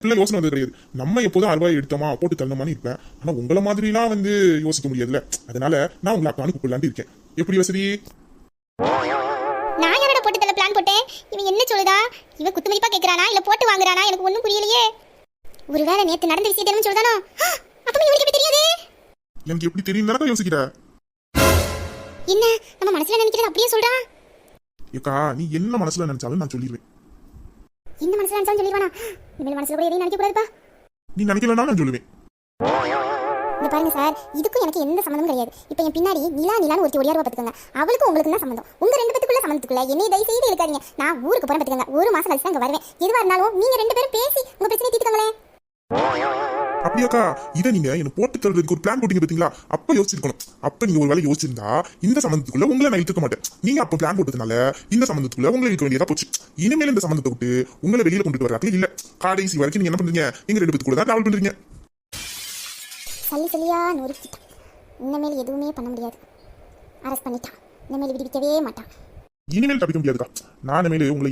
பிள்ளை யோசனை வந்து கிடையாது. நம்ம எப்போதும் அருவாய் எடுத்தோமா போட்டு தள்ளணுமான்னு இருப்பேன். ஆனா உங்களை மாதிரிலாம் வந்து யோசிக்க முடியாதுல்ல. அதனால நான் உங்களை அக்கானு கூப்பிடலான்னு இருக்கேன். எப்படி வசதி? நான் யாரோட போட்டு தள்ள பிளான் போட்டேன்? இவன் என்ன சொல்லுதா? இவன் குத்துமதிப்பா கேக்குறானா இல்ல போட்டு வாங்குறானா? எனக்கு ஒண்ணும் புரியலையே. ஒருவேளை நேத்து நடந்த விஷயத்தை என்ன சொல்றானோ? அப்ப இவனுக்கு எப்படி தெரியாது? எனக்கு எப்படி தெரியும் தானே யோசிக்கிற? என்ன நம்ம மனசுல நினைக்கிறது அப்படியே சொல்றான்? ஏக்கா நீ என்ன மனசுல நினைச்சாலும் நான் சொல்லிடுவேன். இந்த மனசுல நினைச்சாலும் சொல்லிடுவானா? இனிமேல் மனசுல கூட எதையும் நினைக்க கூடாதுப்பா. நீ நினைக்கலன்னா நான் சொல்லுவேன். இந்த பாருங்க சார், இதுக்கும் எனக்கு எந்த சம்மந்தமும் கிடையாது. இப்போ என் பின்னாடி நிலான்னு ஒருத்தி ஒடியாருவா பார்த்துக்கோங்க. அவளுக்கும் உங்களுக்கு தான் சம்மந்தம். உங்க ரெண்டு பேத்துக்குள்ள சம்மந்தத்துக்குள்ள என்னை தயவு செய்து இருக்காதீங்க. நான் ஊருக்கு போறேன் பார்த்துக்கோங்க. ஒரு மாசம் கழிச்சு தான் இங்க வருவேன். எதுவா இருந்தாலும் நீங்க ரெண்டு பேரும் பேசி உங்க பிரச்சனையை தீர்த்துக்கங்களேன். அப்படியாக்கா இதை நீங்க என்ன போட்டு தள்ளுறதுக்கு ஒரு பிளான் போட்டீங்க பாத்தீங்களா? அப்ப யோசிச்சிருக்கணும். அப்ப நீங்க ஒரு வேலை யோசிச்சிருந்தா இந்த சம்பந்தத்துக்குள்ள உங்களை நான் இழுத்துக்க மாட்டேன். நீங்க அப்ப பிளான் போட்டதுனால இந்த சம்பந்தத்துக்குள்ள உங்களை இருக்க வேண்டியதா போச்சு. இனிமேல் இந்த சம்பந்தத்தை விட்டு உங்களை வெளியில கொண்டுட்டு வராது இல்ல. கடைசி வரைக்கும் நீங்க என்ன பண்றீங்க? நீங்க ரெண்டு பேத்துக்குள்ள தான் டிராவல் பண்றீங்க. சல்லியா நொறுக்கிட்டான். இனிமேல் எதுவுமே பண்ண முடியாது. அரெஸ்ட் பண்ணிட்டான். இனிமேல் விடுவிக்கவே மாட்டான். இனிமேல் தப்பிக்க முடியாதுக்கா. நான் இனிமேல் உங்களை